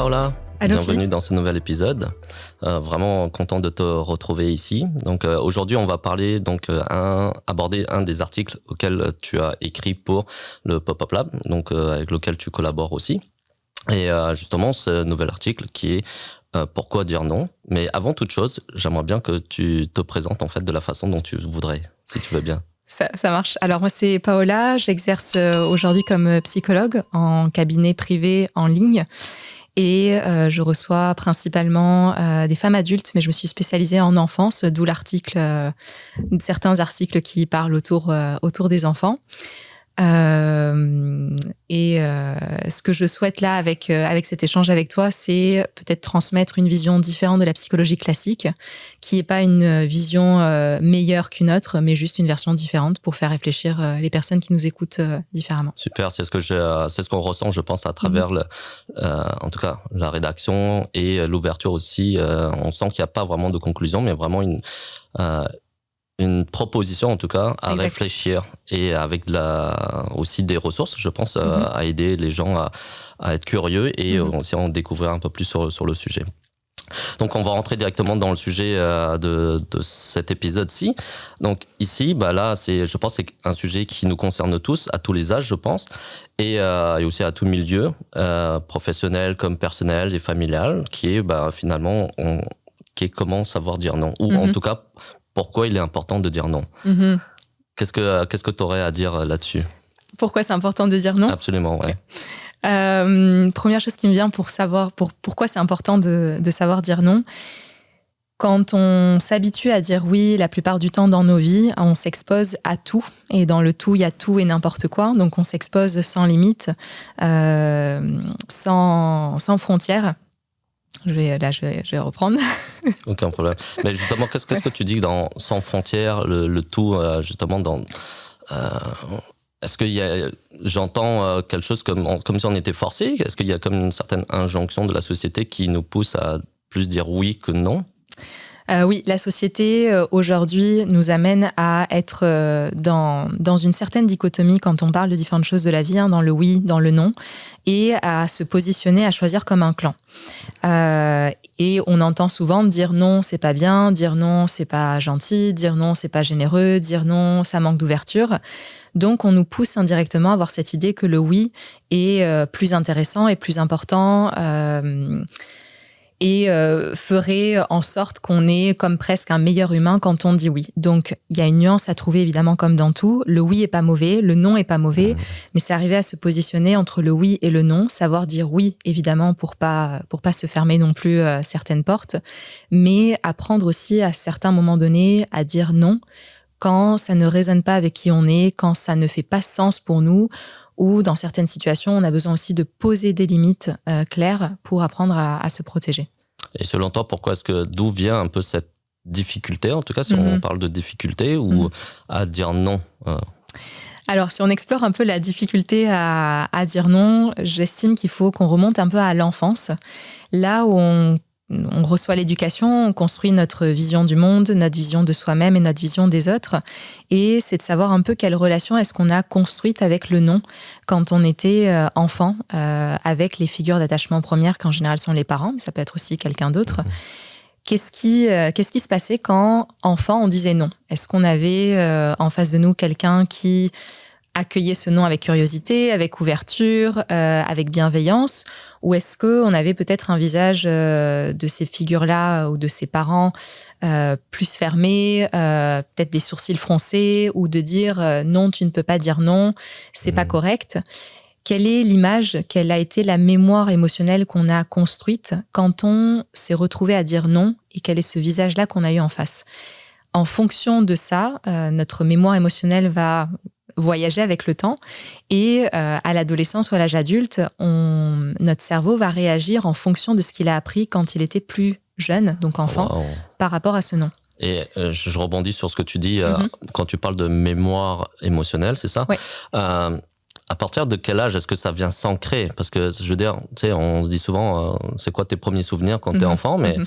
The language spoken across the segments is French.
Paola, Allô, bienvenue dans ce nouvel épisode. Vraiment content de te retrouver ici. Donc aujourd'hui, on va parler aborder un des articles auxquels tu as écrit pour le Pop-Up Lab, donc avec lequel tu collabores aussi. Et justement, ce nouvel article qui est pourquoi dire non. Mais avant toute chose, j'aimerais bien que tu te présentes en fait de la façon dont tu voudrais, si tu veux bien. Ça marche. Alors moi c'est Paola, j'exerce aujourd'hui comme psychologue en cabinet privé en ligne et je reçois principalement des femmes adultes, mais je me suis spécialisée en enfance, d'où certains articles qui parlent autour des enfants. Ce que je souhaite là avec cet échange avec toi, c'est peut-être transmettre une vision différente de la psychologie classique, qui n'est pas une vision meilleure qu'une autre, mais juste une version différente pour faire réfléchir les personnes qui nous écoutent différemment. Super, c'est ce qu'on ressent, je pense, à travers en tout cas la rédaction et l'ouverture aussi. On sent qu'il n'y a pas vraiment de conclusion, mais vraiment une proposition en tout cas à Exact. Réfléchir et avec aussi des ressources, je pense, à aider les gens à être curieux et aussi à en découvrir un peu plus sur le sujet. Donc on va rentrer directement dans le sujet de cet épisode-ci. Donc ici, là, je pense que c'est un sujet qui nous concerne tous, à tous les âges, je pense, et aussi à tout milieu, professionnel comme personnel et familial, qui est finalement comment savoir dire non, ou en tout cas pourquoi il est important de dire non. Qu'est-ce que tu aurais à dire là-dessus? Pourquoi c'est important de dire non? Absolument, ouais. Première chose qui me vient pourquoi c'est important de savoir dire non. Quand on s'habitue à dire oui la plupart du temps dans nos vies, on s'expose à tout. Et dans le tout, il y a tout et n'importe quoi. Donc on s'expose sans limite, sans frontières. Je vais reprendre. Aucun problème. Mais justement, qu'est-ce que tu dis dans sans frontières, le tout, justement, est-ce qu'il y a, j'entends quelque chose comme si on était forcé? Est-ce qu'il y a comme une certaine injonction de la société qui nous pousse à plus dire oui que non? Oui, la société aujourd'hui nous amène à être dans une certaine dichotomie quand on parle de différentes choses de la vie, dans le oui, dans le non, et à se positionner, à choisir comme un clan. Et on entend souvent dire non, c'est pas bien, dire non, c'est pas gentil, dire non, c'est pas généreux, dire non, ça manque d'ouverture. Donc, on nous pousse indirectement à avoir cette idée que le oui est plus intéressant et plus important et ferait en sorte qu'on est comme presque un meilleur humain quand on dit oui. Donc, il y a une nuance à trouver, évidemment, comme dans tout. Le oui est pas mauvais, le non est pas mauvais, mais c'est arriver à se positionner entre le oui et le non, savoir dire oui, évidemment, pour pas se fermer non plus certaines portes, mais apprendre aussi à certains moments donnés à dire non quand ça ne résonne pas avec qui on est, quand ça ne fait pas sens pour nous, ou dans certaines situations, on a besoin aussi de poser des limites claires pour apprendre à se protéger. Et selon toi, d'où vient un peu cette difficulté, en tout cas si on parle de difficulté, ou à dire non Alors, si on explore un peu la difficulté à dire non, j'estime qu'il faut qu'on remonte un peu à l'enfance, là où on reçoit l'éducation, on construit notre vision du monde, notre vision de soi-même et notre vision des autres. Et c'est de savoir un peu quelle relation est-ce qu'on a construite avec le non quand on était enfant, avec les figures d'attachement premières qui en général sont les parents, mais ça peut être aussi quelqu'un d'autre. Qu'est-ce qui se passait quand, enfant, on disait non? Est-ce qu'on avait en face de nous quelqu'un qui accueillait ce non avec curiosité, avec ouverture, avec bienveillance? Ou est-ce qu'on avait peut-être un visage de ces figures-là ou de ces parents plus fermés, peut-être des sourcils froncés, ou de dire non, tu ne peux pas dire non, c'est pas correct? Quelle est l'image, quelle a été la mémoire émotionnelle qu'on a construite quand on s'est retrouvé à dire non, et quel est ce visage-là qu'on a eu en face? En fonction de ça, notre mémoire émotionnelle va voyager avec le temps, et à l'adolescence ou à l'âge adulte, notre cerveau va réagir en fonction de ce qu'il a appris quand il était plus jeune, donc enfant, par rapport à ce non. Et je rebondis sur ce que tu dis quand tu parles de mémoire émotionnelle, c'est ça? Oui. À partir de quel âge est-ce que ça vient s'ancrer? Parce que, je veux dire, tu sais, on se dit souvent, c'est quoi tes premiers souvenirs quand t'es enfant, mais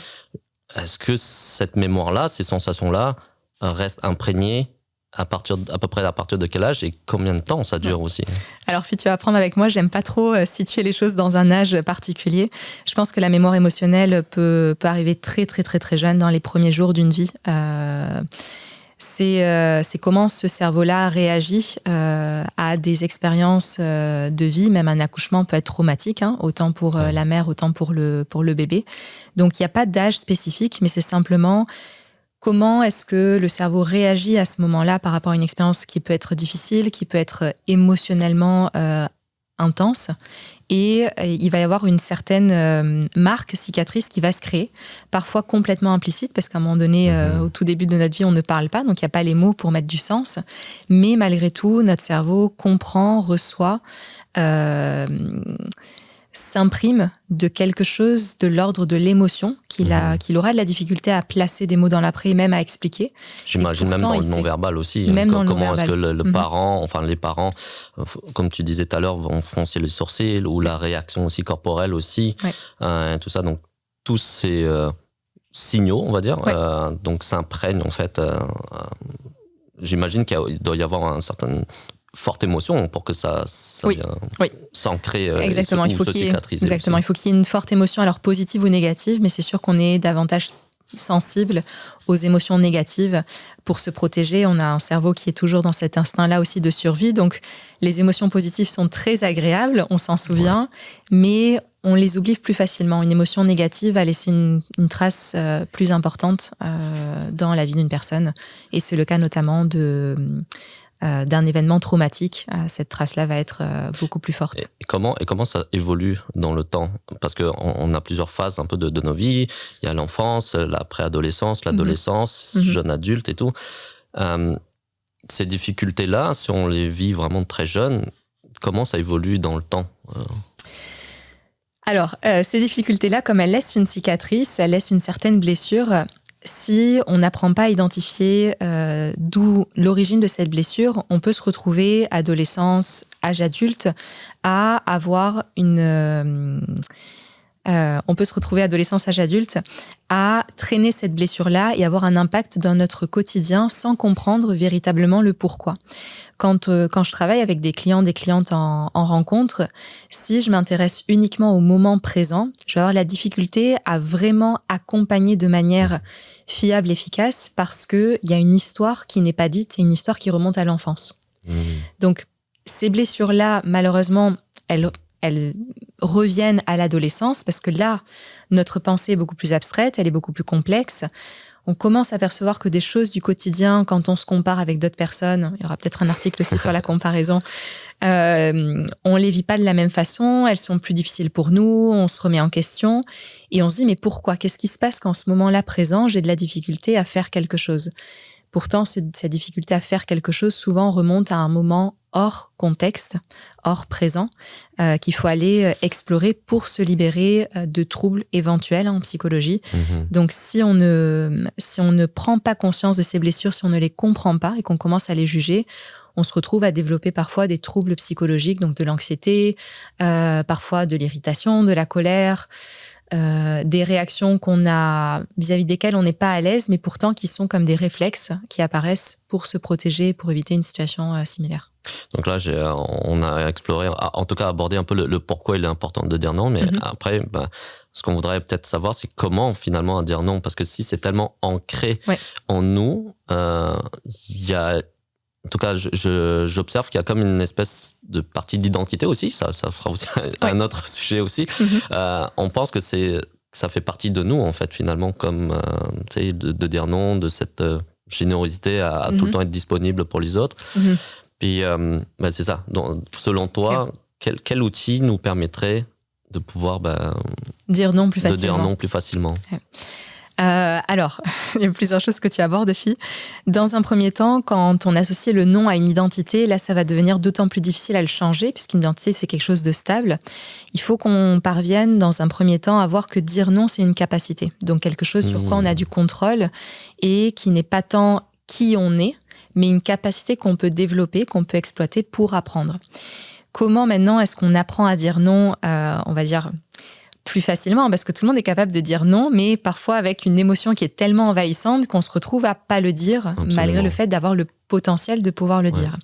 est-ce que cette mémoire-là, ces sensations-là, restent imprégnées à peu près à partir de quel âge et combien de temps ça dure aussi? Alors, tu vas apprendre avec moi, j'aime pas trop situer les choses dans un âge particulier. Je pense que la mémoire émotionnelle peut arriver très, très, très, très jeune, dans les premiers jours d'une vie. C'est comment ce cerveau-là réagit à des expériences de vie. Même un accouchement peut être traumatique, hein, autant pour la mère, autant pour le bébé. Donc, il n'y a pas d'âge spécifique, mais c'est simplement comment est-ce que le cerveau réagit à ce moment-là par rapport à une expérience qui peut être difficile, qui peut être émotionnellement intense. Et il va y avoir une certaine marque, cicatrice qui va se créer, parfois complètement implicite, parce qu'à un moment donné, au tout début de notre vie, on ne parle pas, donc il n'y a pas les mots pour mettre du sens. Mais malgré tout, notre cerveau comprend, reçoit, s'imprime de quelque chose de l'ordre de l'émotion qu'il aura de la difficulté à placer des mots dans l'après et même à expliquer. J'imagine même dans le non-verbal aussi. Même dans le comment non-verbal. Est-ce que le parent, enfin les parents, comme tu disais tout à l'heure, vont froncer les sourcils ou la réaction aussi corporelle aussi, tout ça. Donc tous ces signaux, on va dire, donc s'imprègnent en fait. J'imagine qu'il doit y avoir une certaine forte émotion pour que ça vienne s'ancrer exactement. Il faut qu'il y ait une forte émotion, alors positive ou négative, mais c'est sûr qu'on est davantage sensible aux émotions négatives pour se protéger. On a un cerveau qui est toujours dans cet instinct-là aussi de survie, donc les émotions positives sont très agréables, on s'en souvient, mais on les oublie plus facilement. Une émotion négative va laisser une trace plus importante dans la vie d'une personne, et c'est le cas notamment d'un événement traumatique. Cette trace-là va être beaucoup plus forte. Et comment ça évolue dans le temps? Parce qu'on a plusieurs phases un peu de nos vies. Il y a l'enfance, la préadolescence, l'adolescence, jeune adulte et tout. Ces difficultés-là, si on les vit vraiment très jeunes, comment ça évolue dans le temps? Alors, ces difficultés-là, comme elles laissent une cicatrice, elles laissent une certaine blessure. Si on n'apprend pas à identifier d'où l'origine de cette blessure, on peut se retrouver, adolescence, âge adulte, à avoir à traîner cette blessure-là et avoir un impact dans notre quotidien sans comprendre véritablement le pourquoi. Quand je travaille avec des clients, des clientes en rencontre, si je m'intéresse uniquement au moment présent, je vais avoir la difficulté à vraiment accompagner de manière fiable, efficace, parce qu'il y a une histoire qui n'est pas dite, c'est une histoire qui remonte à l'enfance. Donc, ces blessures-là, malheureusement, elles reviennent à l'adolescence, parce que là, notre pensée est beaucoup plus abstraite, elle est beaucoup plus complexe. On commence à percevoir que des choses du quotidien, quand on se compare avec d'autres personnes, il y aura peut-être un article aussi sur la comparaison, on les vit pas de la même façon, elles sont plus difficiles pour nous, on se remet en question et on se dit mais pourquoi? Qu'est-ce qui se passe qu'en ce moment-là présent, j'ai de la difficulté à faire quelque chose? Pourtant, cette difficulté à faire quelque chose souvent remonte à un moment hors contexte, hors présent, qu'il faut aller explorer pour se libérer de troubles éventuels en psychologie. Donc, si on ne prend pas conscience de ces blessures, si on ne les comprend pas et qu'on commence à les juger, on se retrouve à développer parfois des troubles psychologiques, donc de l'anxiété, parfois de l'irritation, de la colère, des réactions qu'on a vis-à-vis desquelles on n'est pas à l'aise, mais pourtant qui sont comme des réflexes qui apparaissent pour se protéger, pour éviter une situation similaire. Donc là, on a exploré, en tout cas abordé un peu le pourquoi il est important de dire non, mais après, ce qu'on voudrait peut-être savoir, c'est comment finalement dire non, parce que si c'est tellement ancré en nous, il y a... En tout cas, j'observe qu'il y a comme une espèce de partie d'identité aussi. Ça fera aussi un autre sujet aussi. On pense que ça fait partie de nous, en fait, finalement, comme de dire non, de cette générosité à tout le temps être disponible pour les autres. Puis, c'est ça. Donc, selon toi, quel outil nous permettrait de pouvoir dire non plus facilement. De dire non plus facilement. Alors, il y a plusieurs choses que tu abordes, Fille. Dans un premier temps, quand on associe le non à une identité, là, ça va devenir d'autant plus difficile à le changer, puisqu'une identité, c'est quelque chose de stable. Il faut qu'on parvienne, dans un premier temps, à voir que dire non, c'est une capacité. Donc, quelque chose sur quoi on a du contrôle et qui n'est pas tant qui on est, mais une capacité qu'on peut développer, qu'on peut exploiter pour apprendre. Comment, maintenant, est-ce qu'on apprend à dire non, on va dire... plus facilement, parce que tout le monde est capable de dire non, mais parfois avec une émotion qui est tellement envahissante qu'on se retrouve à pas le dire, malgré le fait d'avoir le potentiel de pouvoir le dire.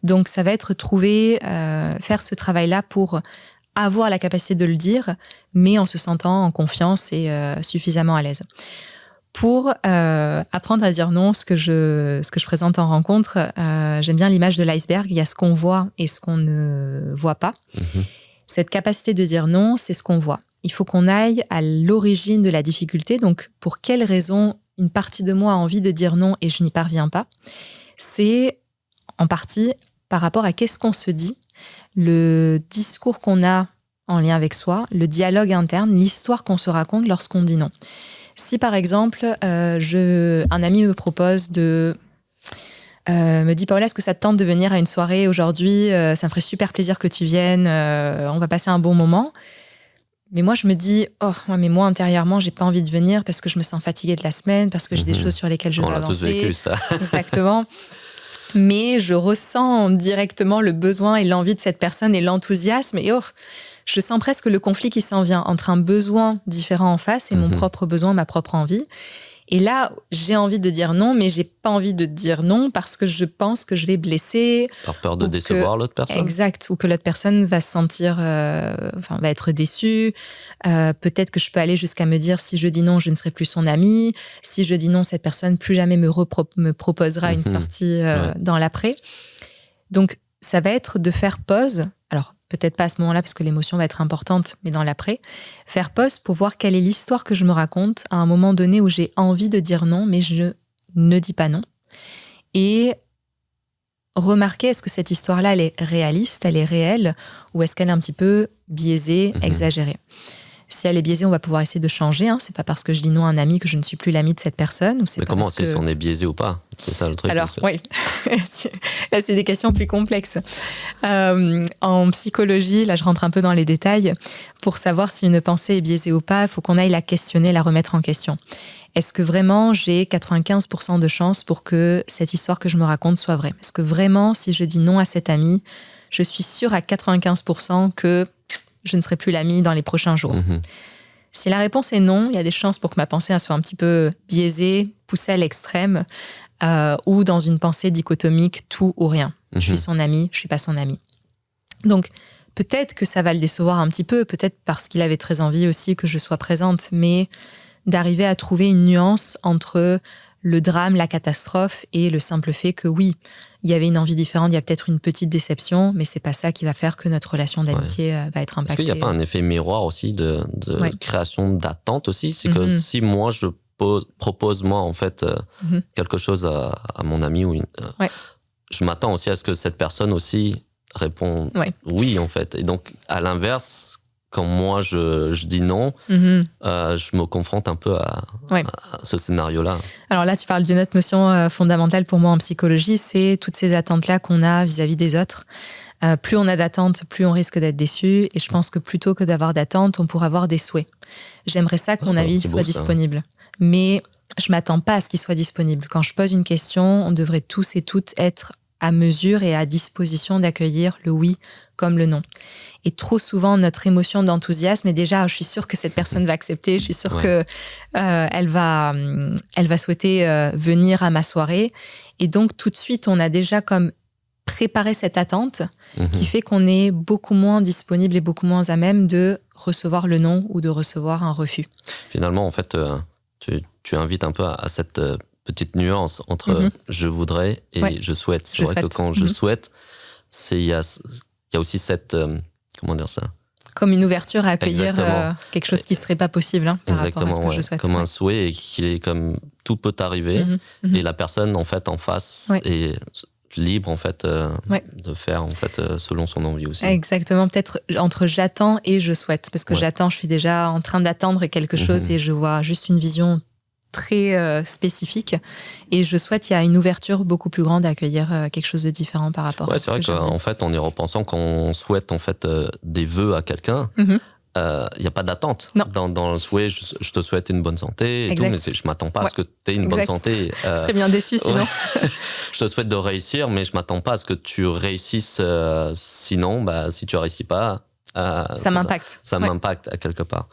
Donc, ça va être faire ce travail-là pour avoir la capacité de le dire, mais en se sentant en confiance et suffisamment à l'aise. Pour apprendre à dire non, ce que je présente en rencontre, j'aime bien l'image de l'iceberg. Il y a ce qu'on voit et ce qu'on ne voit pas. Cette capacité de dire non, c'est ce qu'on voit. Il faut qu'on aille à l'origine de la difficulté. Donc, pour quelle raison une partie de moi a envie de dire non et je n'y parviens pas? C'est en partie par rapport à qu'est-ce qu'on se dit, le discours qu'on a en lien avec soi, le dialogue interne, l'histoire qu'on se raconte lorsqu'on dit non. Si par exemple, un ami me propose me dit Paola, est-ce que ça te tente de venir à une soirée aujourd'hui? Ça me ferait super plaisir que tu viennes, on va passer un bon moment. Mais moi, je me dis, mais moi, intérieurement, j'ai pas envie de venir parce que je me sens fatiguée de la semaine, parce que j'ai des choses sur lesquelles je veux avancer. On l'a tous vécu, ça. Exactement. Mais je ressens directement le besoin et l'envie de cette personne et l'enthousiasme. Et je sens presque le conflit qui s'en vient entre un besoin différent en face et mon propre besoin, ma propre envie. Et là, j'ai envie de dire non, mais j'ai pas envie de dire non parce que je pense que je vais blesser. Par peur de décevoir l'autre personne. Exact, ou que l'autre personne va se sentir, va être déçue. Peut-être que je peux aller jusqu'à me dire si je dis non, je ne serai plus son amie. Si je dis non, cette personne plus jamais me proposera une sortie dans l'après. Donc, ça va être de faire pause. Alors, peut-être pas à ce moment-là, parce que l'émotion va être importante, mais dans l'après. Faire pause pour voir quelle est l'histoire que je me raconte à un moment donné où j'ai envie de dire non, mais je ne dis pas non. Et remarquer, est-ce que cette histoire-là, elle est réaliste, elle est réelle, ou est-ce qu'elle est un petit peu biaisée, exagérée? Si elle est biaisée, on va pouvoir essayer de changer. C'est pas parce que je dis non à un ami que je ne suis plus l'ami de cette personne. Mais comment on sait si on est biaisé ou pas? C'est ça le truc. Alors, oui. Là, c'est des questions plus complexes. En psychologie, là, je rentre un peu dans les détails. Pour savoir si une pensée est biaisée ou pas, il faut qu'on aille la questionner, la remettre en question. Est-ce que vraiment j'ai 95% de chance pour que cette histoire que je me raconte soit vraie? Est-ce que vraiment, si je dis non à cet ami, je suis sûre à 95% que je ne serai plus l'ami dans les prochains jours? Si la réponse est non, il y a des chances pour que ma pensée soit un petit peu biaisée, poussée à l'extrême, ou dans une pensée dichotomique, tout ou rien. Je suis son ami, je suis pas son ami. Donc, peut-être que ça va le décevoir un petit peu, peut-être parce qu'il avait très envie aussi que je sois présente, mais d'arriver à trouver une nuance entre le drame, la catastrophe et le simple fait que oui, il y avait une envie différente, il y a peut-être une petite déception, mais c'est pas ça qui va faire que notre relation d'amitié va être impactée. Est-ce qu'il n'y a pas un effet miroir aussi de création d'attente aussi? C'est que si moi je propose moi en fait quelque chose à mon ami ou je m'attends aussi à ce que cette personne aussi réponde oui en fait. Et donc à l'inverse, quand moi je dis non, je me confronte un peu à ce scénario-là. Alors là, tu parles d'une autre notion fondamentale pour moi en psychologie, c'est toutes ces attentes-là qu'on a vis-à-vis des autres. Plus on a d'attentes, plus on risque d'être déçu. Et je pense que plutôt que d'avoir d'attentes, on pourrait avoir des souhaits. J'aimerais ça que mon avis soit disponible. Mais je m'attends pas à ce qu'il soit disponible. Quand je pose une question, on devrait tous et toutes être à mesure et à disposition d'accueillir le oui comme le non. Et trop souvent, notre émotion d'enthousiasme est déjà, je suis sûre que cette personne va accepter, je suis sûre que elle va souhaiter venir à ma soirée. Et donc, tout de suite, on a déjà comme préparé cette attente qui fait qu'on est beaucoup moins disponible et beaucoup moins à même de recevoir le non ou de recevoir un refus. Finalement, en fait, tu invites un peu à cette petite nuance entre je voudrais et je souhaite. C'est vrai que quand je souhaite, il y a aussi cette... comment dire ça? Comme une ouverture à accueillir quelque chose qui ne serait pas possible par rapport à ce que je souhaite. Comme un souhait et qu'il est comme tout peut arriver et la personne en fait en face est libre en fait de faire en fait selon son envie aussi. Exactement, peut-être entre j'attends et je souhaite, parce que j'attends, je suis déjà en train d'attendre quelque chose et je vois juste une vision très spécifique, et je souhaite il y a une ouverture beaucoup plus grande à accueillir quelque chose de différent par rapport à ce que j'ai. C'est vrai qu'en fait, en y repensant, quand on souhaite en fait des vœux à quelqu'un, il n'y a pas d'attente. Dans le souhait, je te souhaite une bonne santé et tout, mais je ne m'attends pas à ce que tu aies une bonne santé. Je serais bien déçue sinon. Je te souhaite de réussir, mais je ne m'attends pas à ce que tu réussisses. Sinon, si tu ne réussis pas, ça m'impacte. Ça m'impacte à quelque part.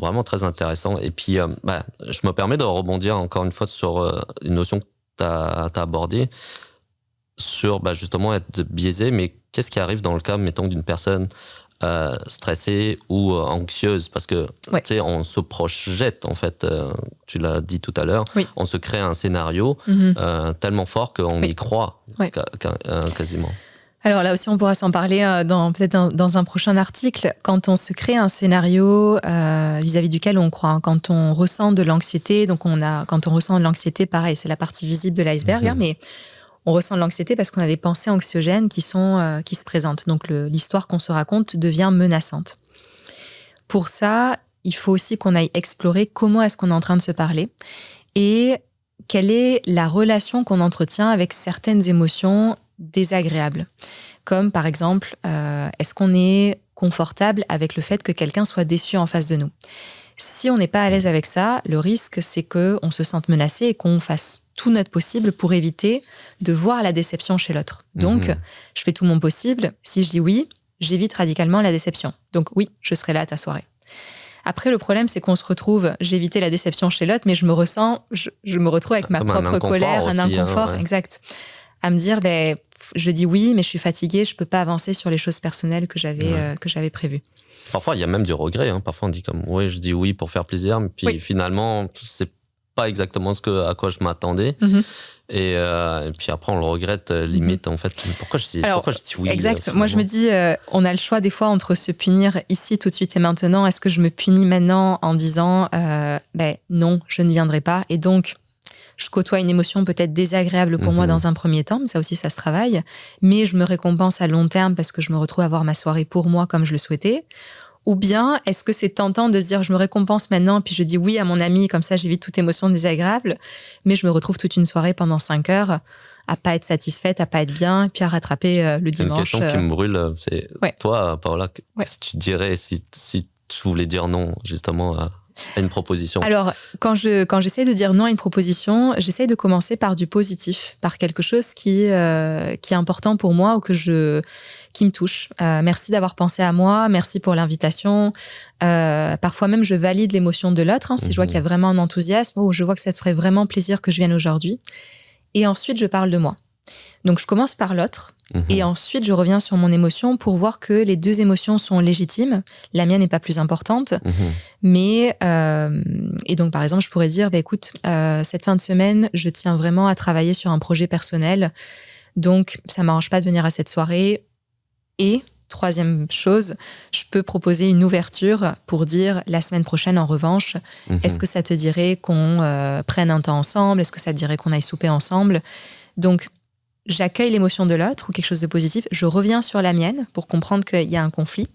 Vraiment très intéressant. Et puis, je me permets de rebondir encore une fois sur une notion as abordé sur justement être biaisé, mais qu'est-ce qui arrive dans le cas, mettons, d'une personne stressée ou anxieuse? Parce que, tu sais, on se projette, en fait, tu l'as dit tout à l'heure, on se crée un scénario tellement fort qu'on y croit quasiment. Alors là aussi, on pourra s'en parler peut-être dans un prochain article. Quand on se crée un scénario vis-à-vis duquel on croit, quand on ressent de l'anxiété, quand on ressent de l'anxiété, pareil, c'est la partie visible de l'iceberg, mais on ressent de l'anxiété parce qu'on a des pensées anxiogènes qui se présentent. Donc l'histoire qu'on se raconte devient menaçante. Pour ça, il faut aussi qu'on aille explorer comment est-ce qu'on est en train de se parler et quelle est la relation qu'on entretient avec certaines émotions désagréables. Comme par exemple, est-ce qu'on est confortable avec le fait que quelqu'un soit déçu en face de nous? Si on n'est pas à l'aise avec ça, le risque, c'est qu'on se sente menacé et qu'on fasse tout notre possible pour éviter de voir la déception chez l'autre. Donc, je fais tout mon possible. Si je dis oui, j'évite radicalement la déception. Donc oui, je serai là à ta soirée. Après, le problème, c'est qu'on se retrouve, j'ai évité la déception chez l'autre, mais je me retrouve avec ma propre colère, un inconfort, exact. À me dire, je dis oui, mais je suis fatiguée, je peux pas avancer sur les choses personnelles que j'avais prévues. Parfois, il y a même du regret. Parfois, on dit comme, oui, je dis oui pour faire plaisir, mais puis finalement, c'est pas exactement à quoi je m'attendais. Et puis après, on le regrette limite, en fait. Pourquoi je dis oui? Exact. Moi, je me dis, on a le choix des fois entre se punir ici, tout de suite et maintenant. Est-ce que je me punis maintenant en disant, non, je ne viendrai pas. Et donc, je côtoie une émotion peut-être désagréable pour moi dans un premier temps, mais ça aussi, ça se travaille. Mais je me récompense à long terme parce que je me retrouve à avoir ma soirée pour moi comme je le souhaitais. Ou bien, est-ce que c'est tentant de se dire, je me récompense maintenant, puis je dis oui à mon ami, comme ça j'évite toute émotion désagréable, mais je me retrouve toute une soirée pendant 5 heures à pas être satisfaite, à pas être bien, puis à rattraper le dimanche. Une question qui me brûle, c'est toi, Paola, qu'est-ce que tu dirais si tu voulais dire non, justement, à une proposition? Alors, quand j'essaie de dire non à une proposition, j'essaie de commencer par du positif, par quelque chose qui est important pour moi ou qui me touche. Merci d'avoir pensé à moi, merci pour l'invitation. Parfois même, je valide l'émotion de l'autre. Si je vois qu'il y a vraiment un enthousiasme ou je vois que ça te ferait vraiment plaisir que je vienne aujourd'hui. Et ensuite, je parle de moi. Donc, je commence par l'autre. Et ensuite, je reviens sur mon émotion pour voir que les deux émotions sont légitimes. La mienne n'est pas plus importante. Mais, et donc, par exemple, je pourrais dire, écoute, cette fin de semaine, je tiens vraiment à travailler sur un projet personnel. Donc, ça ne m'arrange pas de venir à cette soirée. Et, troisième chose, je peux proposer une ouverture pour dire, la semaine prochaine, en revanche, est-ce que ça te dirait qu'on prenne un temps ensemble? Est-ce que ça te dirait qu'on aille souper ensemble? Donc, j'accueille l'émotion de l'autre ou quelque chose de positif, je reviens sur la mienne pour comprendre qu'il y a un conflit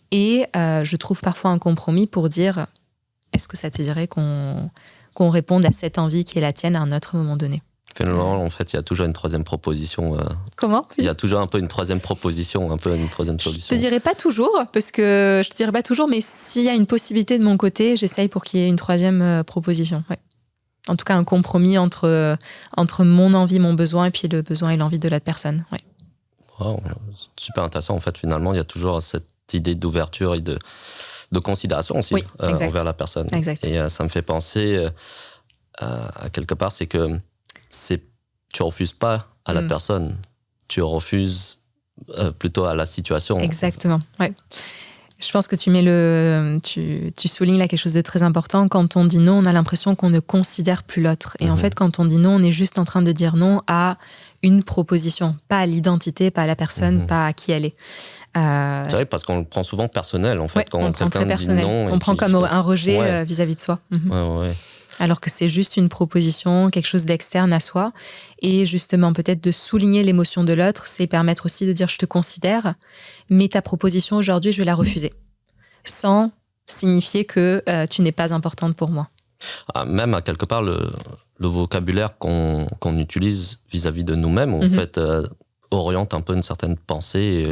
et je trouve parfois un compromis pour dire est-ce que ça te dirait qu'on réponde à cette envie qui est la tienne à un autre moment donné? Finalement, en fait, il y a toujours une troisième proposition. Comment? Il y a toujours un peu une troisième proposition, un peu une troisième solution. Je te dirais pas toujours, mais s'il y a une possibilité de mon côté, j'essaye pour qu'il y ait une troisième proposition. Ouais. En tout cas, un compromis entre mon envie, mon besoin, et puis le besoin et l'envie de l'autre personne. Ouais. Wow, super intéressant. En fait, finalement, il y a toujours cette idée d'ouverture et de considération aussi envers la personne. Exact. Et ça me fait penser à quelque part, c'est que tu refuses pas à la personne, tu refuses plutôt à la situation. Exactement, ouais. Je pense que tu soulignes là quelque chose de très important. Quand on dit non, on a l'impression qu'on ne considère plus l'autre. Et en fait, quand on dit non, on est juste en train de dire non à une proposition, pas à l'identité, pas à la personne, pas à qui elle est. C'est vrai, parce qu'on le prend souvent personnel, en fait, quand on prend quelqu'un très personnel. dit non. On prend comme un rejet vis-à-vis de soi. Ouais. Alors que c'est juste une proposition, quelque chose d'externe à soi. Et justement, peut-être de souligner l'émotion de l'autre, c'est permettre aussi de dire « je te considère, mais ta proposition aujourd'hui, je vais la refuser ». Sans signifier que tu n'es pas importante pour moi. Même à quelque part, le vocabulaire qu'on utilise vis-à-vis de nous-mêmes, en fait, oriente un peu une certaine pensée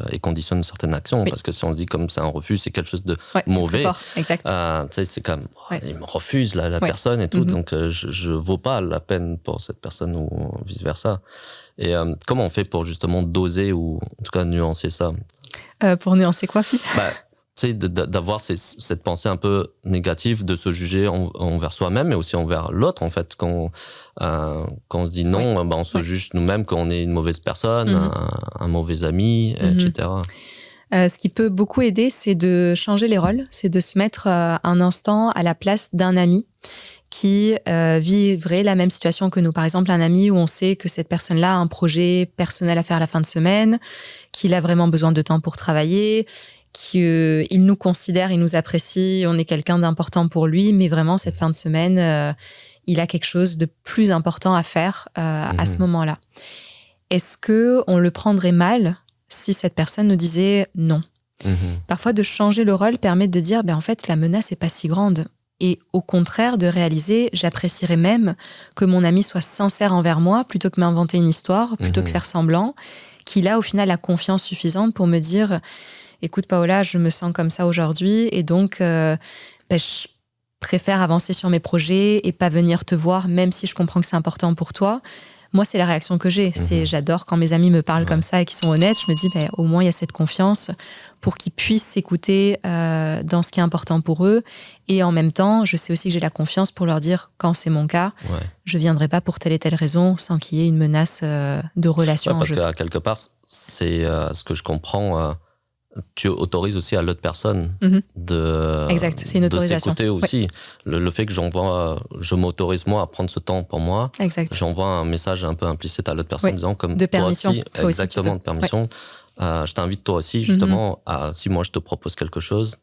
et conditionne une certaine action. Oui. Parce que si on dit comme c'est un refus, c'est quelque chose de mauvais. C'est très fort. Exact. C'est comme, il me refuse la personne et tout, donc je ne vaux pas la peine pour cette personne ou vice-versa. Et comment on fait pour justement doser ou en tout cas nuancer ça? Pour nuancer quoi? d'avoir cette pensée un peu négative, de se juger envers soi-même, mais aussi envers l'autre, en fait. Quand on se dit non, on se juge nous-mêmes qu'on est une mauvaise personne, un mauvais ami, etc. Ce qui peut beaucoup aider, c'est de changer les rôles, c'est de se mettre un instant à la place d'un ami qui vivrait la même situation que nous. Par exemple, un ami où on sait que cette personne-là a un projet personnel à faire la fin de semaine, qu'il a vraiment besoin de temps pour travailler, qu'il nous considère, il nous apprécie, on est quelqu'un d'important pour lui, mais vraiment, cette fin de semaine, il a quelque chose de plus important à faire à ce moment-là. Est-ce qu'on le prendrait mal si cette personne nous disait non? Parfois, de changer le rôle permet de dire, en fait, la menace n'est pas si grande. Et au contraire, de réaliser, j'apprécierais même que mon ami soit sincère envers moi, plutôt que m'inventer une histoire, plutôt que faire semblant, qu'il a au final la confiance suffisante pour me dire « Écoute Paola, je me sens comme ça aujourd'hui et donc je préfère avancer sur mes projets et pas venir te voir, même si je comprends que c'est important pour toi. » Moi, c'est la réaction que j'ai. J'adore quand mes amis me parlent comme ça et qu'ils sont honnêtes. Je me dis, au moins, il y a cette confiance pour qu'ils puissent s'écouter dans ce qui est important pour eux. Et en même temps, je sais aussi que j'ai la confiance pour leur dire, quand c'est mon cas, je ne viendrai pas pour telle et telle raison sans qu'il y ait une menace de relation en jeu. Parce qu'à quelque part, c'est ce que je comprends. Tu autorises aussi à l'autre personne exact, c'est une autorisation. De s'écouter aussi. Le fait que je m'autorise moi à prendre ce temps pour moi, j'envoie un message un peu implicite à l'autre personne disant comme de permission, toi aussi, exactement, de permission. Je t'invite toi aussi justement à, si moi je te propose quelque chose,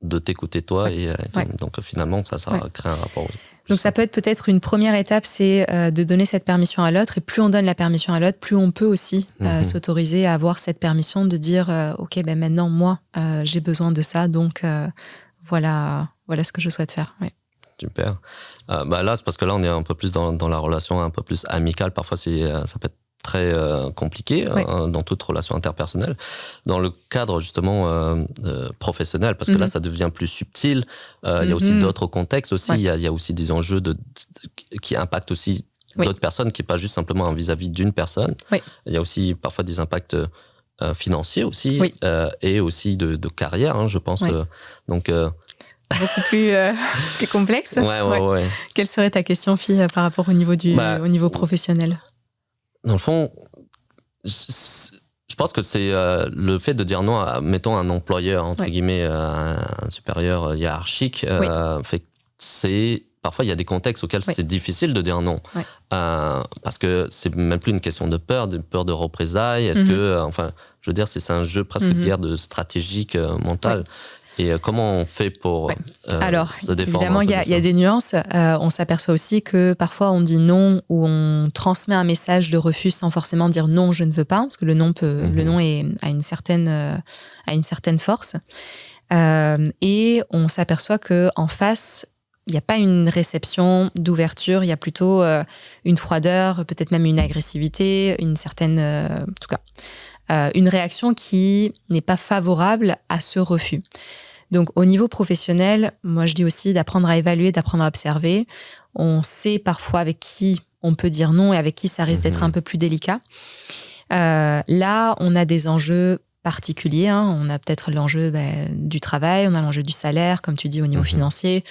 de t'écouter toi et donc finalement ça crée un rapport. Donc ça peut être peut-être une première étape, c'est de donner cette permission à l'autre, et plus on donne la permission à l'autre, plus on peut aussi s'autoriser à avoir cette permission de dire ok, maintenant moi j'ai besoin de ça, donc voilà ce que je souhaite faire. Super. Là c'est parce que là on est un peu plus dans la relation un peu plus amicale, parfois ça peut être très compliqué dans toute relation interpersonnelle. Dans le cadre justement professionnel, parce que là ça devient plus subtil, il y a aussi d'autres contextes aussi, il y a aussi des enjeux qui impactent aussi d'autres personnes, qui n'est pas juste simplement un vis-à-vis d'une personne. Il y a aussi parfois des impacts financiers aussi, et aussi de carrière, je pense. Donc beaucoup plus complexe. Ouais. Quelle serait ta question, Fille, par rapport au niveau au niveau professionnel? Dans le fond, je pense que c'est le fait de dire non à, mettons, un employeur, entre guillemets, un supérieur hiérarchique, fait que parfois il y a des contextes auxquels c'est difficile de dire non. Parce que c'est même plus une question de peur de représailles. Est-ce que, je veux dire, c'est un jeu presque de guerre stratégique, mentale. Et comment on fait pour Alors, se défendre? Évidemment, il y a des nuances. On s'aperçoit aussi que parfois on dit non ou on transmet un message de refus sans forcément dire non, je ne veux pas, parce que le non a une certaine force. Et on s'aperçoit que en face, il n'y a pas une réception d'ouverture, il y a plutôt une froideur, peut-être même une agressivité, une certaine, en tout cas, une réaction qui n'est pas favorable à ce refus. Donc, au niveau professionnel, moi, je dis aussi d'apprendre à évaluer, d'apprendre à observer. On sait parfois avec qui on peut dire non et avec qui ça risque d'être un peu plus délicat. Là, on a des enjeux particuliers. On a peut-être l'enjeu du travail, on a l'enjeu du salaire, comme tu dis, au niveau financier.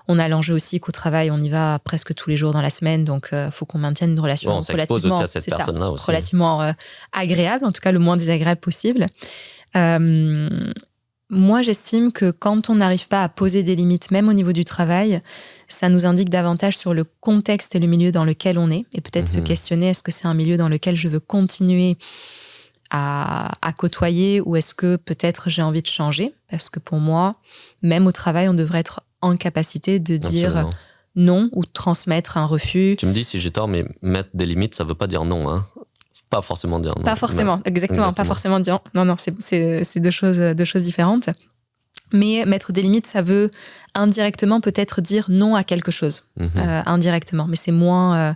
On a l'enjeu aussi qu'au travail, on y va presque tous les jours dans la semaine, donc il faut qu'on maintienne une relation relativement, aussi à cette personne-là aussi. Relativement agréable, en tout cas le moins désagréable possible. Moi, j'estime que quand on n'arrive pas à poser des limites, même au niveau du travail, ça nous indique davantage sur le contexte et le milieu dans lequel on est, et peut-être se questionner, est-ce que c'est un milieu dans lequel je veux continuer à côtoyer, ou est-ce que peut-être j'ai envie de changer? Parce que pour moi, même au travail, on devrait être en capacité de dire non ou de transmettre un refus. Tu me dis si j'ai tort, mais mettre des limites, ça ne veut pas dire non, hein? Pas forcément dire non. Pas forcément, exactement. Pas forcément dire non. Non, c'est deux choses différentes. Mais mettre des limites, ça veut indirectement peut-être dire non à quelque chose. Indirectement. Mais c'est moins...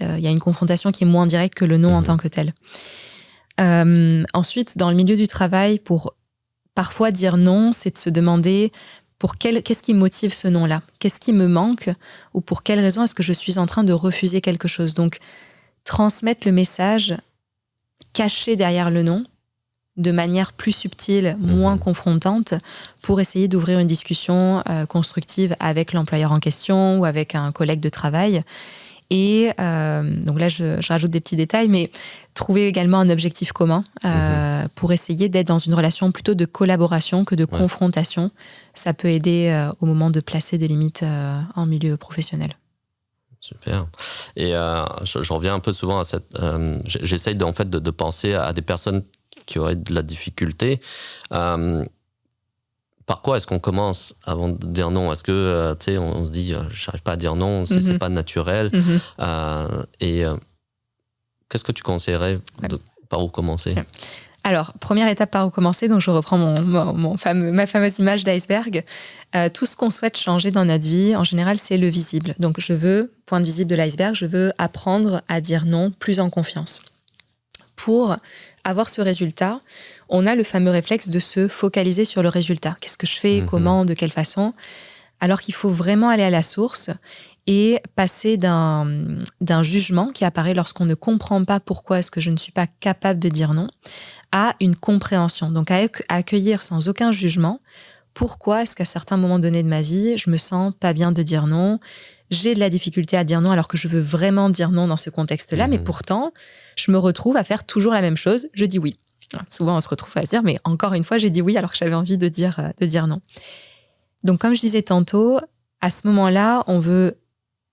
y a une confrontation qui est moins directe que le non en tant que tel. Ensuite, dans le milieu du travail, pour parfois dire non, c'est de se demander qu'est-ce qui motive ce non-là? Qu'est-ce qui me manque? Ou pour quelle raison est-ce que je suis en train de refuser quelque chose? Donc, transmettre le message caché derrière le non, de manière plus subtile, moins confrontante, pour essayer d'ouvrir une discussion constructive avec l'employeur en question ou avec un collègue de travail. Et donc là, je rajoute des petits détails, mais trouver également un objectif commun pour essayer d'être dans une relation plutôt de collaboration que de confrontation. Ça peut aider au moment de placer des limites en milieu professionnel. Super. Et je reviens un peu souvent à cette... j'essaye de penser à des personnes qui auraient de la difficulté. Par quoi est-ce qu'on commence avant de dire non? Est-ce que, on se dit, j'arrive pas à dire non, c'est pas naturel. Qu'est-ce que tu conseillerais par où commencer? Alors, première étape par où commencer, donc je reprends ma fameuse image d'iceberg. Tout ce qu'on souhaite changer dans notre vie, en général, c'est le visible. Donc, point de visible de l'iceberg, je veux apprendre à dire non plus en confiance. Pour avoir ce résultat, on a le fameux réflexe de se focaliser sur le résultat. Qu'est-ce que je fais, comment, de quelle façon? Alors qu'il faut vraiment aller à la source et passer d'un jugement qui apparaît lorsqu'on ne comprend pas pourquoi est-ce que je ne suis pas capable de dire non, à une compréhension. Donc à accueillir sans aucun jugement pourquoi est-ce qu'à certains moments donnés de ma vie, je me sens pas bien de dire non, j'ai de la difficulté à dire non alors que je veux vraiment dire non dans ce contexte-là, mais pourtant, je me retrouve à faire toujours la même chose, je dis oui. Souvent, on se retrouve à se dire, mais encore une fois, j'ai dit oui alors que j'avais envie de dire non. Donc, comme je disais tantôt, à ce moment-là, on veut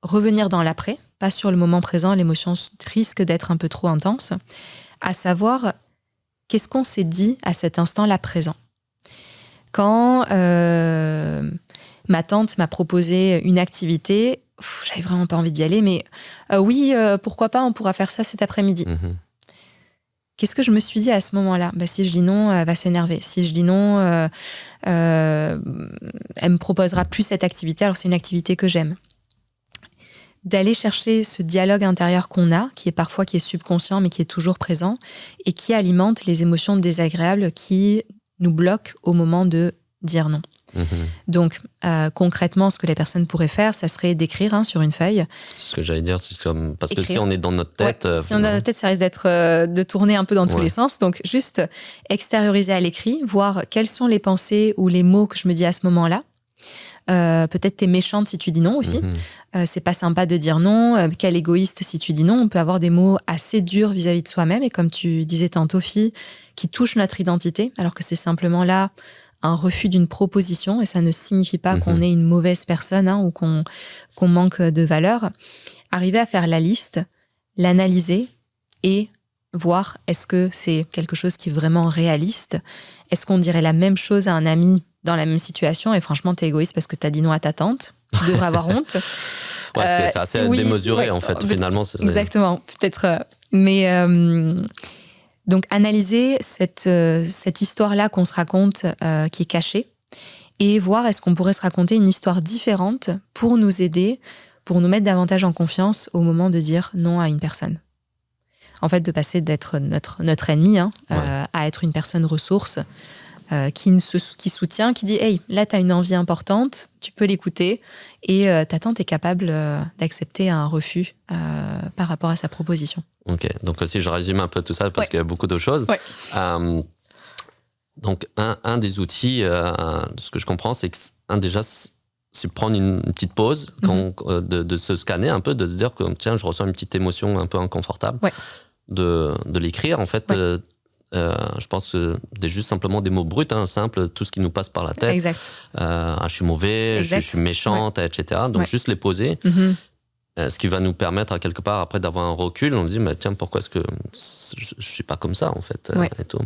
revenir dans l'après, pas sur le moment présent, l'émotion risque d'être un peu trop intense, à savoir, qu'est-ce qu'on s'est dit à cet instant-là présent? Quand ma tante m'a proposé une activité, j'avais vraiment pas envie d'y aller, mais oui, pourquoi pas, on pourra faire ça cet après-midi. Qu'est-ce que je me suis dit à ce moment-là? Si je dis non, elle va s'énerver. Si je dis non, elle me proposera plus cette activité, alors c'est une activité que j'aime. D'aller chercher ce dialogue intérieur qu'on a, qui est subconscient, mais qui est toujours présent, et qui alimente les émotions désagréables qui nous bloquent au moment de dire non. Donc, concrètement, ce que les personnes pourraient faire, ça serait d'écrire sur une feuille. C'est ce que j'allais dire, parce que si on est dans notre tête... si on est dans notre tête, ça risque de tourner un peu dans tous les sens. Donc, juste extérioriser à l'écrit, voir quelles sont les pensées ou les mots que je me dis à ce moment-là. Peut-être t'es méchante si tu dis non aussi. C'est pas sympa de dire non. Quel égoïste si tu dis non. On peut avoir des mots assez durs vis-à-vis de soi-même. Et comme tu disais tantôt, Fille, qui touchent notre identité, alors que c'est simplement là un refus d'une proposition, et ça ne signifie pas qu'on est une mauvaise personne ou qu'on manque de valeur. Arriver à faire la liste, l'analyser et voir est-ce que c'est quelque chose qui est vraiment réaliste. Est-ce qu'on dirait la même chose à un ami dans la même situation? Et franchement, t'es égoïste parce que t'as dit non à ta tante. Tu devrais avoir honte. C'est assez démesuré, en fait, finalement. Exactement, peut-être. Mais... Donc, analyser cette histoire-là qu'on se raconte, qui est cachée, et voir est-ce qu'on pourrait se raconter une histoire différente pour nous aider, pour nous mettre davantage en confiance au moment de dire non à une personne. En fait, de passer d'être notre ennemi à être une personne ressource qui soutient, qui dit « Hey, là, tu as une envie importante, tu peux l'écouter et ta tante est capable d'accepter un refus par rapport à sa proposition. » Ok, donc si je résume un peu tout ça, parce qu'il y a beaucoup de choses. Donc, un des outils, ce que je comprends, c'est que déjà, c'est prendre une petite pause, de se scanner un peu, de se dire que tiens, je ressens une petite émotion un peu inconfortable, de l'écrire, en fait. Je pense que c'est juste simplement des mots bruts, simples, tout ce qui nous passe par la tête. Exact. Je suis mauvais, je suis méchante, etc. Donc, juste les poser. Ce qui va nous permettre, à quelque part, après d'avoir un recul, on se dit, mais tiens, pourquoi est-ce que je ne suis pas comme ça, en fait, et tout.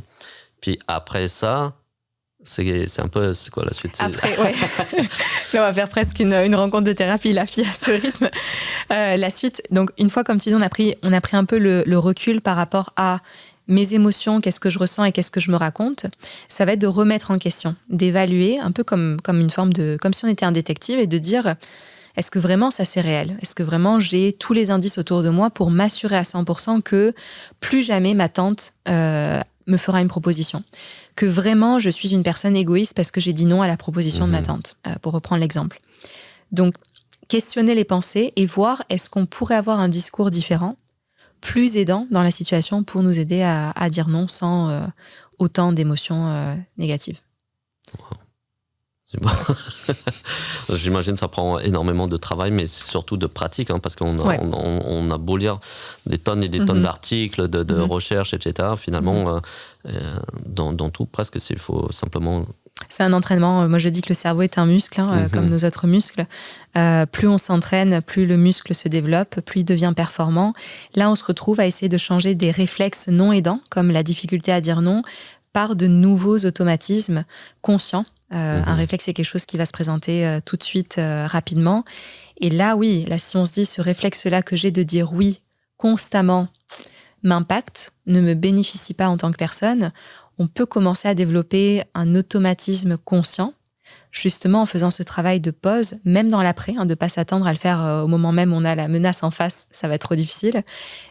Puis après ça, c'est un peu, c'est quoi la suite? Après, Là, on va faire presque une rencontre de thérapie, la fille, à ce rythme. La suite, donc, une fois, comme tu dis, on a pris un peu le recul par rapport à mes émotions, qu'est-ce que je ressens et qu'est-ce que je me raconte. Ça va être de remettre en question, d'évaluer, un peu comme une forme comme si on était un détective, et de dire... Est-ce que vraiment ça c'est réel? Est-ce que vraiment j'ai tous les indices autour de moi pour m'assurer à 100% que plus jamais ma tante me fera une proposition? Que vraiment je suis une personne égoïste parce que j'ai dit non à la proposition de ma tante, pour reprendre l'exemple. Donc, questionner les pensées et voir est-ce qu'on pourrait avoir un discours différent plus aidant dans la situation pour nous aider à dire non sans autant d'émotions négatives. C'est bon. J'imagine que ça prend énormément de travail, mais surtout de pratique, hein, parce qu'on a beau lire des tonnes et des tonnes d'articles, de recherches, etc. Finalement, dans tout, presque, il faut simplement... C'est un entraînement. Moi, je dis que le cerveau est un muscle, comme nos autres muscles. Plus on s'entraîne, plus le muscle se développe, plus il devient performant. Là, on se retrouve à essayer de changer des réflexes non aidants, comme la difficulté à dire non, par de nouveaux automatismes conscients. Un réflexe, c'est quelque chose qui va se présenter tout de suite, rapidement. Et là, oui, là, si on se dit ce réflexe-là que j'ai de dire oui constamment m'impacte, ne me bénéficie pas en tant que personne, on peut commencer à développer un automatisme conscient, justement en faisant ce travail de pause, même dans l'après, de ne pas s'attendre à le faire au moment même où on a la menace en face, ça va être trop difficile.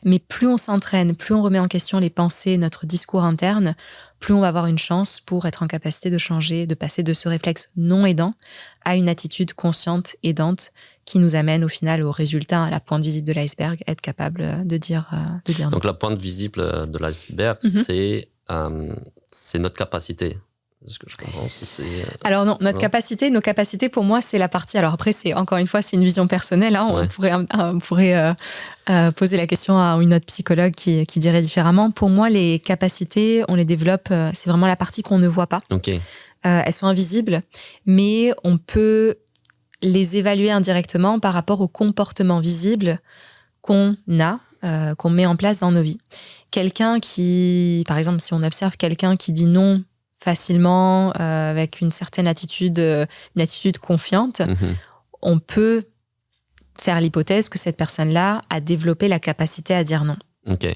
Mais plus on s'entraîne, plus on remet en question les pensées, notre discours interne, plus on va avoir une chance pour être en capacité de changer, de passer de ce réflexe non aidant à une attitude consciente, aidante, qui nous amène au final au résultat, à la pointe visible de l'iceberg, être capable de dire non. Donc la pointe visible de l'iceberg, c'est notre capacité. Ce que je comprends, Alors non, nos capacités, pour moi, c'est la partie... Alors après, encore une fois, c'est une vision personnelle. On pourrait poser la question à une autre psychologue qui dirait différemment. Pour moi, les capacités, on les développe, c'est vraiment la partie qu'on ne voit pas. Okay. Elles sont invisibles, mais on peut les évaluer indirectement par rapport aux comportements visibles qu'on a, qu'on met en place dans nos vies. Quelqu'un qui, par exemple, si on observe quelqu'un qui dit non facilement, avec une certaine attitude, une attitude confiante, on peut faire l'hypothèse que cette personne-là a développé la capacité à dire non. Ok.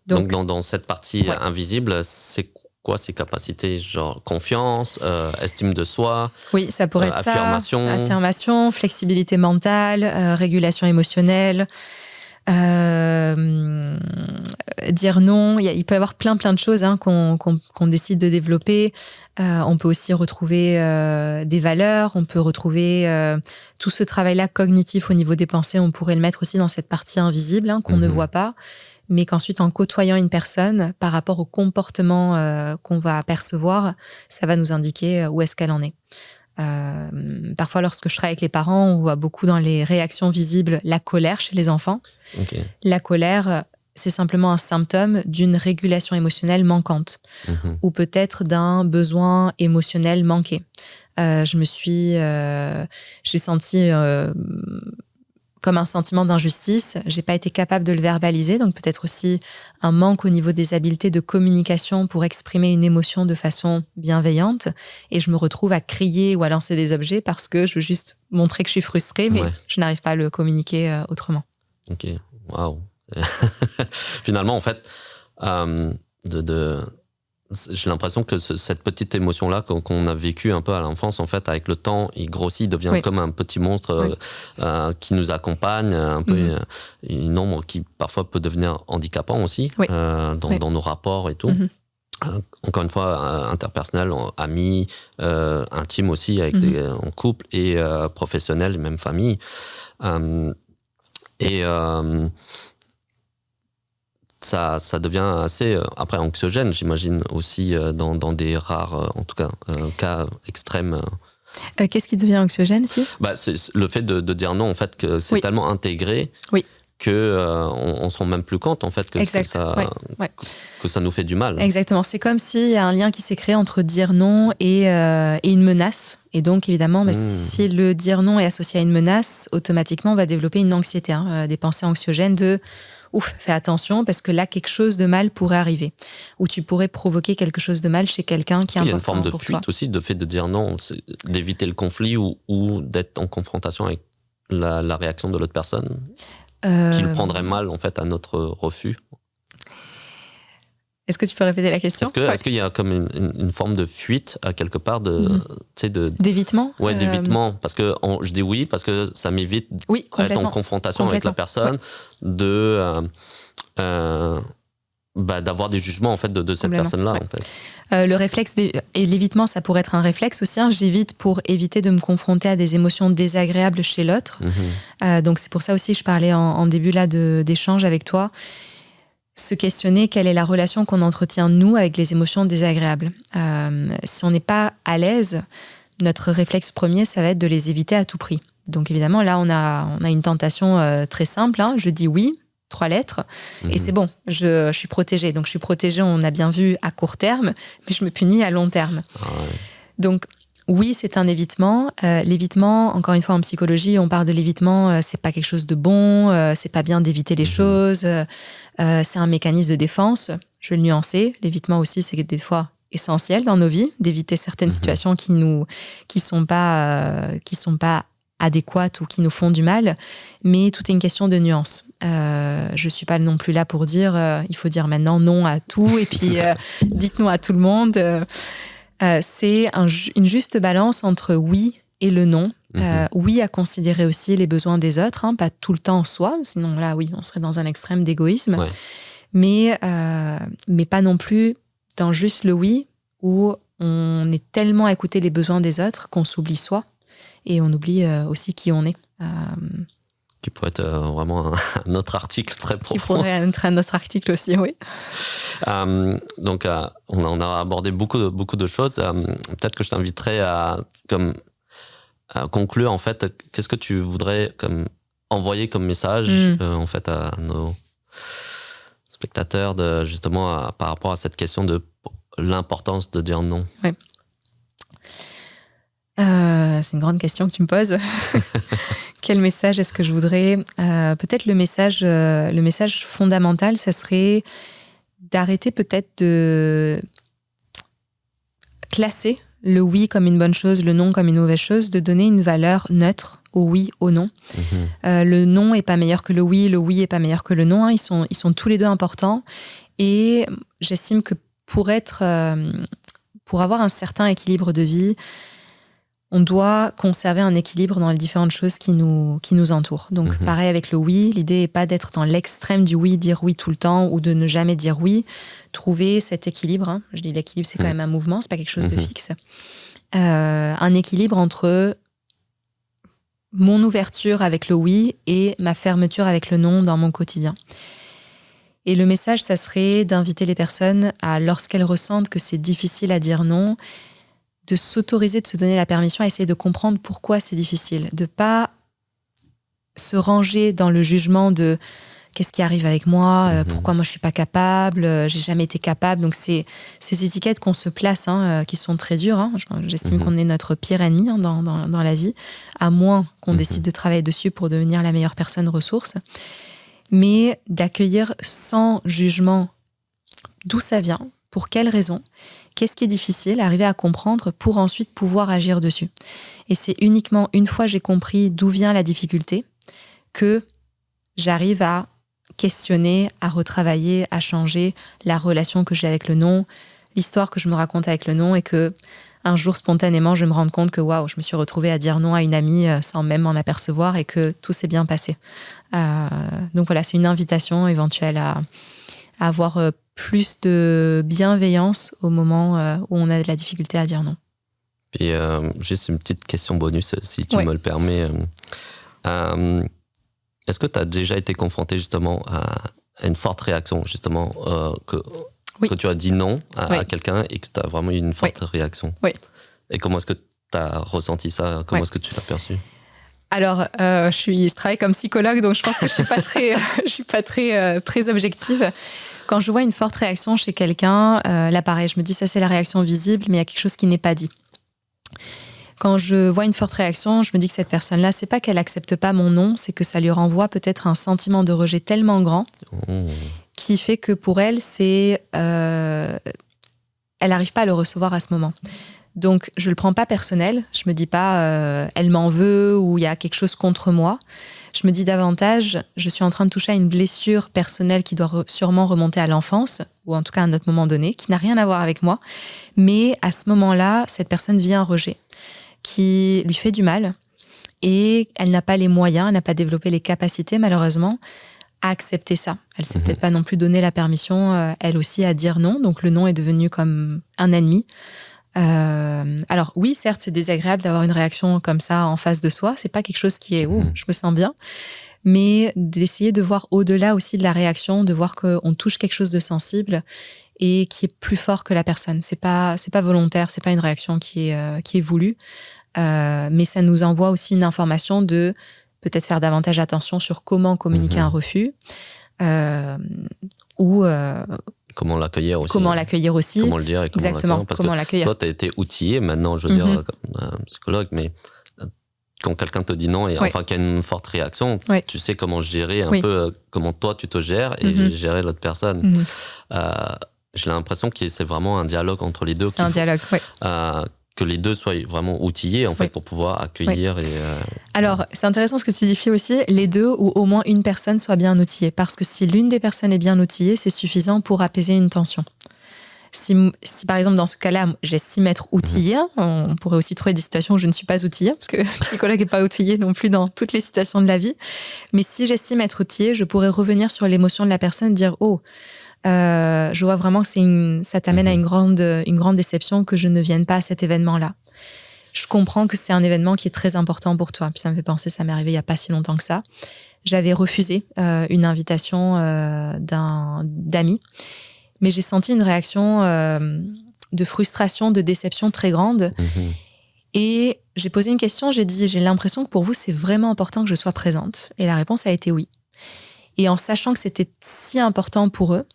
Donc dans cette partie invisible, c'est quoi ces capacités? Genre confiance, estime de soi? Oui, ça pourrait être affirmation. Ça. Affirmation, flexibilité mentale, régulation émotionnelle. Dire non, il peut y avoir plein de choses qu'on décide de développer. On peut aussi retrouver des valeurs, on peut retrouver tout ce travail-là cognitif au niveau des pensées, on pourrait le mettre aussi dans cette partie invisible qu'on ne voit pas, mais qu'ensuite en côtoyant une personne, par rapport au comportement qu'on va percevoir, ça va nous indiquer où est-ce qu'elle en est. Parfois, lorsque je travaille avec les parents, on voit beaucoup dans les réactions visibles la colère chez les enfants. Okay. La colère, c'est simplement un symptôme d'une régulation émotionnelle manquante ou peut-être d'un besoin émotionnel manqué. J'ai senti comme un sentiment d'injustice. J'ai pas été capable de le verbaliser, donc peut-être aussi un manque au niveau des habiletés de communication pour exprimer une émotion de façon bienveillante. Et je me retrouve à crier ou à lancer des objets parce que je veux juste montrer que je suis frustrée, mais je n'arrive pas à le communiquer autrement. Ok, waouh. Finalement, en fait, j'ai l'impression que cette petite émotion-là qu'on a vécue un peu à l'enfance, en fait, avec le temps, il grossit, il devient comme un petit monstre qui nous accompagne, un peu une ombre qui parfois peut devenir handicapant aussi dans nos rapports et tout. Encore une fois, interpersonnel, amis, intime aussi, avec en couple et professionnel, même famille. Ça devient assez, après, anxiogène, j'imagine, aussi dans des rares, en tout cas extrêmes. Qu'est-ce qui devient anxiogène, Philippe ? C'est le fait de dire non, en fait, que c'est tellement intégré qu'on ne se rend même plus compte, en fait, que ça nous fait du mal. Exactement. C'est comme s'il y a un lien qui s'est créé entre dire non et une menace. Et donc, évidemment, si le dire non est associé à une menace, automatiquement, on va développer une anxiété, des pensées anxiogènes de « ouf, fais attention, parce que là, quelque chose de mal pourrait arriver. » Ou tu pourrais provoquer quelque chose de mal chez quelqu'un qui est important pour toi. Il y a une forme de fuite aussi, de fait de dire non, d'éviter le conflit ou d'être en confrontation avec la réaction de l'autre personne qui le prendrait mal, en fait, à notre refus. Est-ce que tu peux répéter la question ? Est-ce qu'il y a comme une forme de fuite, à quelque part, d'évitement ? Oui, d'évitement. Parce que je dis oui, parce que ça m'évite d'être en confrontation avec la personne, d'avoir des jugements, en fait, de cette personne-là. En fait. Le réflexe et l'évitement, ça pourrait être un réflexe aussi. J'évite pour éviter de me confronter à des émotions désagréables chez l'autre. Donc c'est pour ça aussi que je parlais en début là d'échange avec toi. se questionner quelle est la relation qu'on entretient, nous, avec les émotions désagréables. Si on n'est pas à l'aise, notre réflexe premier, ça va être de les éviter à tout prix. Donc évidemment, là, on a une tentation très simple. Je dis oui, 3 lettres, et c'est bon, je suis protégée. Donc je suis protégée, on a bien vu, à court terme, mais je me punis à long terme. Donc oui, c'est un évitement. L'évitement, encore une fois, en psychologie, on parle de l'évitement, c'est pas quelque chose de bon, c'est pas bien d'éviter les choses, c'est un mécanisme de défense. Je vais le nuancer. L'évitement aussi, c'est des fois essentiel dans nos vies, d'éviter certaines situations qui sont pas adéquates ou qui nous font du mal, mais tout est une question de nuance. Je suis pas non plus là pour dire il faut dire maintenant non à tout et puis dites non à tout le monde. C'est une juste balance entre oui et le non. Oui à considérer aussi les besoins des autres, pas tout le temps en soi, sinon là oui, on serait dans un extrême d'égoïsme, mais pas non plus dans juste le oui où on est tellement à écouter les besoins des autres qu'on s'oublie soi. Et on oublie aussi qui on est. Qui pourrait être vraiment un autre article très profond. Qui pourrait être un autre article aussi, oui. Donc, on a abordé beaucoup de choses. Peut-être que je t'inviterais à conclure, en fait, qu'est-ce que tu voudrais envoyer comme message en fait, à nos spectateurs justement par rapport à cette question de l'importance de dire non. Oui. C'est une grande question que tu me poses. Quel message est-ce que je voudrais ? Peut-être le message fondamental, ça serait d'arrêter peut-être de classer le oui comme une bonne chose, le non comme une mauvaise chose, de donner une valeur neutre au oui, au non. Le non est pas meilleur que le oui est pas meilleur que le non. Ils sont tous les deux importants. Et j'estime que pour avoir un certain équilibre de vie, on doit conserver un équilibre dans les différentes choses qui nous entourent. Donc, pareil avec le oui, l'idée n'est pas d'être dans l'extrême du oui, dire oui tout le temps, ou de ne jamais dire oui. Trouver cet équilibre. Je dis l'équilibre, c'est quand même un mouvement, c'est pas quelque chose de fixe. Un équilibre entre mon ouverture avec le oui et ma fermeture avec le non dans mon quotidien. Et le message, ça serait d'inviter les personnes à, lorsqu'elles ressentent que c'est difficile à dire non, de s'autoriser, de se donner la permission à essayer de comprendre pourquoi c'est difficile. De pas se ranger dans le jugement de qu'est-ce qui arrive avec moi, pourquoi moi je suis pas capable, j'ai jamais été capable. Donc c'est ces étiquettes qu'on se place, qui sont très dures. J'estime qu'on est notre pire ennemi dans la vie, à moins qu'on décide de travailler dessus pour devenir la meilleure personne ressource. Mais d'accueillir sans jugement d'où ça vient, pour quelles raisons, qu'est-ce qui est difficile, arriver à comprendre pour ensuite pouvoir agir dessus. Et c'est uniquement une fois j'ai compris d'où vient la difficulté que j'arrive à questionner, à retravailler, à changer la relation que j'ai avec le non, l'histoire que je me raconte avec le non, et que un jour spontanément je me rende compte que waouh, je me suis retrouvée à dire non à une amie sans même m'en apercevoir et que tout s'est bien passé. Donc voilà, c'est une invitation éventuelle à avoir plus de bienveillance au moment où on a de la difficulté à dire non. Puis juste une petite question bonus, si tu me le permets. Est-ce que tu as déjà été confronté justement à une forte réaction, justement, que tu as dit non à quelqu'un et que tu as vraiment eu une forte réaction? Oui. Et comment est-ce que tu as ressenti ça? Comment est-ce que tu l'as perçu? Alors, je travaille comme psychologue, donc je pense que je suis pas très objective. Quand je vois une forte réaction chez quelqu'un, là pareil, je me dis ça c'est la réaction visible, mais il y a quelque chose qui n'est pas dit. Quand je vois une forte réaction, je me dis que cette personne-là, c'est pas qu'elle accepte pas mon non, c'est que ça lui renvoie peut-être un sentiment de rejet tellement grand qui fait que pour elle, elle n'arrive pas à le recevoir à ce moment. Donc, je le prends pas personnel. Je me dis pas elle m'en veut ou il y a quelque chose contre moi. Je me dis davantage, je suis en train de toucher à une blessure personnelle qui doit sûrement remonter à l'enfance, ou en tout cas à un autre moment donné, qui n'a rien à voir avec moi. Mais à ce moment-là, cette personne vit un rejet qui lui fait du mal et elle n'a pas les moyens, elle n'a pas développé les capacités, malheureusement, à accepter ça. Elle s'est peut-être pas non plus donné la permission, elle aussi, à dire non. Donc le non est devenu comme un ennemi. Alors oui, certes, c'est désagréable d'avoir une réaction comme ça en face de soi. C'est pas quelque chose qui est je me sens bien. mais d'essayer de voir au-delà aussi de la réaction, de voir qu'on touche quelque chose de sensible et qui est plus fort que la personne. C'est pas volontaire, c'est pas une réaction qui est voulue, mais ça nous envoie aussi une information de peut-être faire davantage attention sur comment communiquer un refus, ou comment l'accueillir aussi. Comment l'accueillir aussi. Comment le dire et comment Exactement, Parce comment que l'accueillir. toi, tu as été outillé maintenant, je veux dire, comme un psychologue, mais quand quelqu'un te dit non, et enfin qu'il y a une forte réaction, tu sais comment gérer un peu, comment toi tu te gères et gérer l'autre personne. J'ai l'impression que c'est vraiment un dialogue entre les deux. C'est un dialogue, oui. Que les deux soient vraiment outillés en fait, pour pouvoir accueillir. Alors, c'est intéressant ce que tu dis aussi, les deux ou au moins une personne soit bien outillée. Parce que si l'une des personnes est bien outillée, c'est suffisant pour apaiser une tension. Si par exemple, dans ce cas-là, j'estime être outillée, on pourrait aussi trouver des situations où je ne suis pas outillée, parce que le psychologue n'est pas outillé non plus dans toutes les situations de la vie. Mais si j'estime être outillée, je pourrais revenir sur l'émotion de la personne, dire « Oh, je vois vraiment que ça t'amène à une grande déception que je ne vienne pas à cet événement-là. Je comprends que c'est un événement qui est très important pour toi. » Puis ça me fait penser, ça m'est arrivé il n'y a pas si longtemps que ça. J'avais refusé une invitation d'amis, mais j'ai senti une réaction de frustration, de déception très grande. Et j'ai posé une question, j'ai dit « J'ai l'impression que pour vous, c'est vraiment important que je sois présente. » Et la réponse a été oui. Et en sachant que c'était si important pour eux,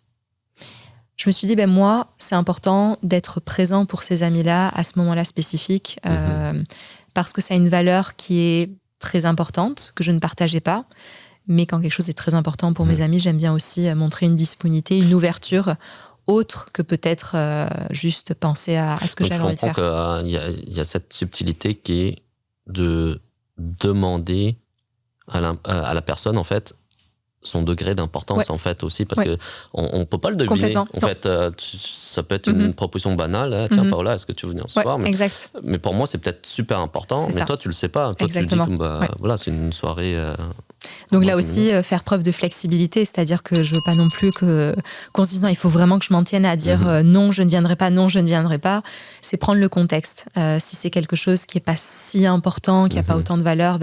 je me suis dit, moi, c'est important d'être présent pour ces amis-là à ce moment-là spécifique, parce que ça a une valeur qui est très importante, que je ne partageais pas. Mais quand quelque chose est très important pour mes amis, j'aime bien aussi montrer une disponibilité, une ouverture, autre que peut-être juste penser à ce que j'avais envie de faire. Je comprends qu'il y a cette subtilité qui est de demander à la personne, en fait, son degré d'importance en fait aussi, parce que on peut pas le deviner. En fait, ça peut être une proposition banale. Tiens, Paola, est-ce que tu veux venir ce soir? Mais pour moi, c'est peut-être super important. Mais toi, tu le sais pas. Toi, tu le dis comme voilà, c'est une soirée. Donc là aussi, faire preuve de flexibilité, c'est-à-dire que je veux pas non plus qu'on se dise non, il faut vraiment que je m'en tienne à dire non, je ne viendrai pas, non, je ne viendrai pas. C'est prendre le contexte. Si c'est quelque chose qui est pas si important, qui a pas autant de valeur,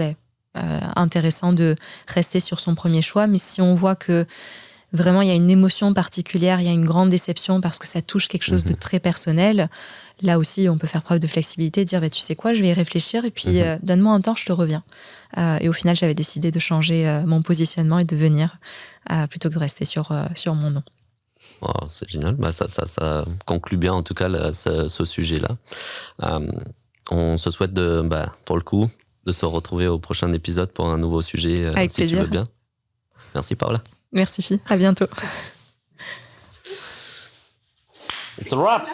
intéressant de rester sur son premier choix. Mais si on voit que vraiment il y a une émotion particulière, il y a une grande déception parce que ça touche quelque chose de très personnel, là aussi on peut faire preuve de flexibilité, dire tu sais quoi, je vais y réfléchir et puis donne-moi un temps, je te reviens. Et au final j'avais décidé de changer mon positionnement et de venir plutôt que de rester sur mon nom. Oh, c'est génial, ça conclut bien en tout cas ce sujet-là. On se souhaite pour le coup de se retrouver au prochain épisode pour un nouveau sujet, avec si plaisir. Tu veux bien. Merci Paola. Merci Fille, à bientôt. It's a wrap.